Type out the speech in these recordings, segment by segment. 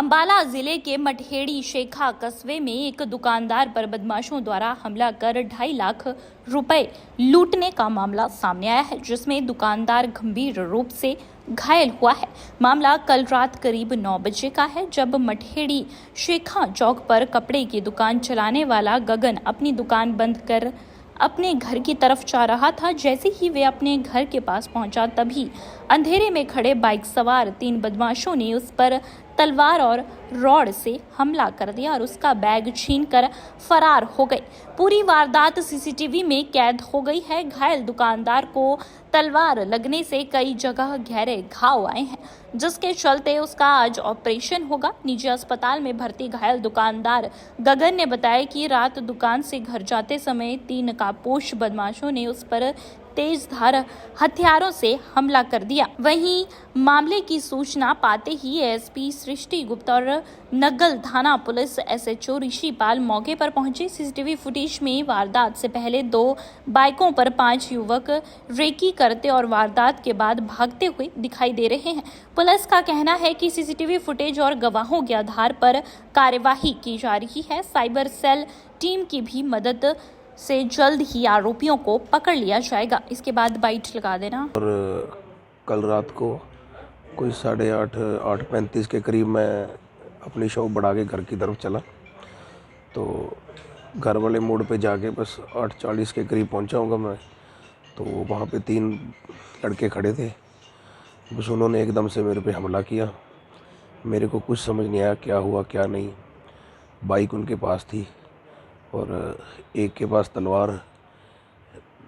अंबाला जिले के मटहेड़ी शेखा कस्बे में एक दुकानदार पर बदमाशों द्वारा हमला कर 2.5 लाख रुपए लूटने का मामला सामने आया है, जिसमें दुकानदार गंभीर रूप से घायल हुआ है। मामला कल रात करीब 9 बजे का है, जब मटहेड़ी शेखा चौक पर कपड़े की दुकान चलाने वाला गगन अपनी दुकान बंद कर अपने घर की तरफ जा रहा था। जैसे ही वे अपने घर के पास पहुंचा, तभी अंधेरे में खड़े बाइक सवार 3 बदमाशों ने उस पर तलवार और रॉड से हमला कर दिया और उसका बैग छीनकर फरार हो गए। पूरी वारदात सीसीटीवी में कैद हो गई है। घायल दुकानदार को तलवार लगने से कई जगह गहरे घाव आए हैं, जिसके चलते उसका आज ऑपरेशन होगा। निजी अस्पताल में भर्ती घायल दुकानदार गगन ने बताया कि रात दुकान से घर जाते समय 3 नकाबपोश बदमाशों ने उस पर तेजधार हथियारों से हमला कर दिया। वहीं मामले की सूचना पाते ही एसपी सृष्टि गुप्ता और नग्गल थाना पुलिस एसएचओ ऋषिपाल मौके पर पहुंचे। सीसीटीवी फुटेज में वारदात से पहले 2 बाइकों पर 5 युवक रेकी करते और वारदात के बाद भागते हुए दिखाई दे रहे हैं। पुलिस का कहना है कि सीसीटीवी फुटेज और गवाहों के आधार पर कार्यवाही की जा रही है। साइबर सेल टीम की भी मदद से जल्द ही आरोपियों को पकड़ लिया जाएगा। इसके बाद बाइट लगा देना। और कल रात को कोई 8:35 के करीब मैं अपनी शॉप बढ़ा के घर की तरफ चला, तो घर वाले मोड़ पे जाके बस 8:40 के करीब पहुंचा हूँगा मैं। तो वहाँ पे 3 लड़के खड़े थे। बस उन्होंने एकदम से मेरे पे हमला किया। मेरे को कुछ समझ नहीं आया क्या हुआ क्या नहीं। बाइक उनके पास थी और एक के पास तलवार,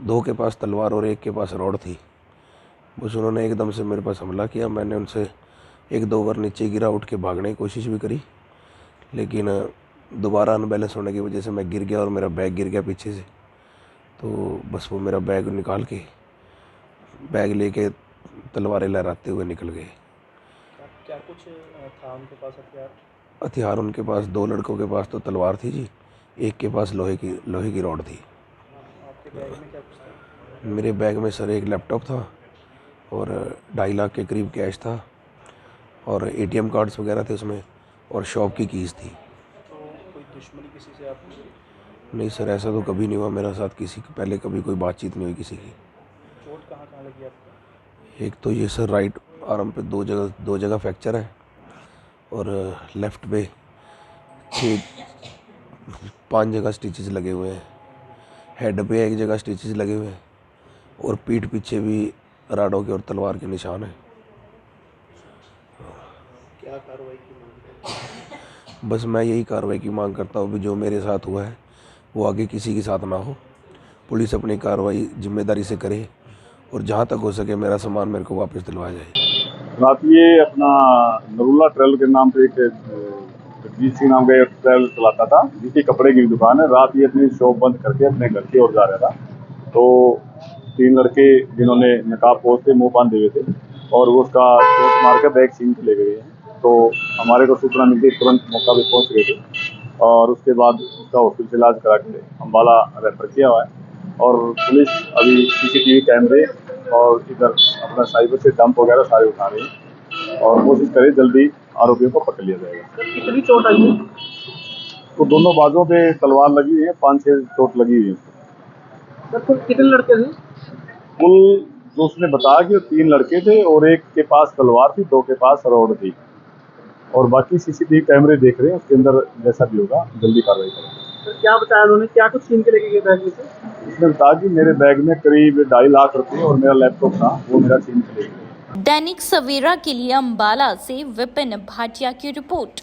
2 के पास तलवार और एक के पास रॉड थी। बस उन्होंने एकदम से मेरे पास हमला किया। मैंने उनसे 1-2 बार नीचे गिरा, उठ के भागने की कोशिश भी करी, लेकिन दोबारा अनबैलेंस होने की वजह से मैं गिर गया और मेरा बैग गिर गया पीछे से। तो बस वो मेरा बैग निकाल के बैग लेके तलवारें लहराते हुए निकल गए। क्या कुछ था उनके पास हथियार? हथियार उनके पास 2 लड़कों के पास तो तलवार थी जी, एक के पास लोहे की रॉड थी। आपके बैग में क्या कुछ था? मेरे बैग में सर एक लैपटॉप था और 2.5 लाख के करीब कैश था और एटीएम कार्ड्स वगैरह थे उसमें, और शॉप की कीज़ थी। तो कोई दुश्मनी किसी से आपकी? नहीं सर, ऐसा तो कभी नहीं हुआ मेरे साथ, किसी की पहले कभी कोई बातचीत नहीं हुई किसी की। चोट कहाँ कहाँ लगी आपको? एक तो ये सर राइट आर्म पे 2 जगह फ्रैक्चर है और लेफ़्ट पे 5 जगह स्टिचेस लगे हुए हैं। हेड पे 1 जगह स्टिचेस लगे हुए हैं और पीठ पीछे भी राडों के और तलवार के निशान हैं। क्या कार्रवाई की मांग है? बस मैं यही कार्रवाई की मांग करता हूँ कि जो मेरे साथ हुआ है वो आगे किसी के साथ ना हो। पुलिस अपनी कार्रवाई जिम्मेदारी से करे और जहाँ तक हो सके मेरा सामान मेरे को वापस दिलवाया जाए। रात ये अपना नरूला ट्रेवल के नाम पे एक जगजीत सिंह नाम का एक ट्रेवल चलाता था, जिसकी कपड़े की दुकान है। रात ये अपनी शॉप बंद करके अपने घर की ओर जा रहा था, तो 3 लड़के जिन्होंने नकाबपोश थे, मुँह बांधे हुए थे, और वो उसका चोट मार कर बैग छीन के ले गए हैं। तो हमारे को सूचना मिलती, तुरंत मौका पे पहुँच गए थे और उसके बाद उसका हॉस्पिटल इलाज करा के अम्बाला रेफर किया हुआ है। और पुलिस अभी सीसीटीवी कैमरे और इधर अपना साइबर से डंप वगैरह सारे उठा रहे हैं और कोशिश करें जल्दी आरोपियों को पकड़ लिया जाएगा। कितनी चोट आई है? तो दोनों बाजों पे तलवार लगी हुई है, 5-6 चोट लगी हुई है। कुल कितने लड़के थे? कुल जो उसने बताया कि 3 लड़के थे और एक के पास तलवार थी, 2 के पास रॉड थी, और बाकी सीसीटीवी कैमरे देख रहे हैं, उसके अंदर जैसा भी होगा जल्दी कार्रवाई करेंगे। तो क्या बताया उन्होंने, क्या कुछ छीन के लेके गए बैग में से? उसने बताया कि मेरे बैग में करीब 2.5 लाख रुपए और मेरा लैपटॉप था, वो मेरा छीन के ले गए। दैनिक सवेरा के लिए अंबाला से विपिन भाटिया की रिपोर्ट।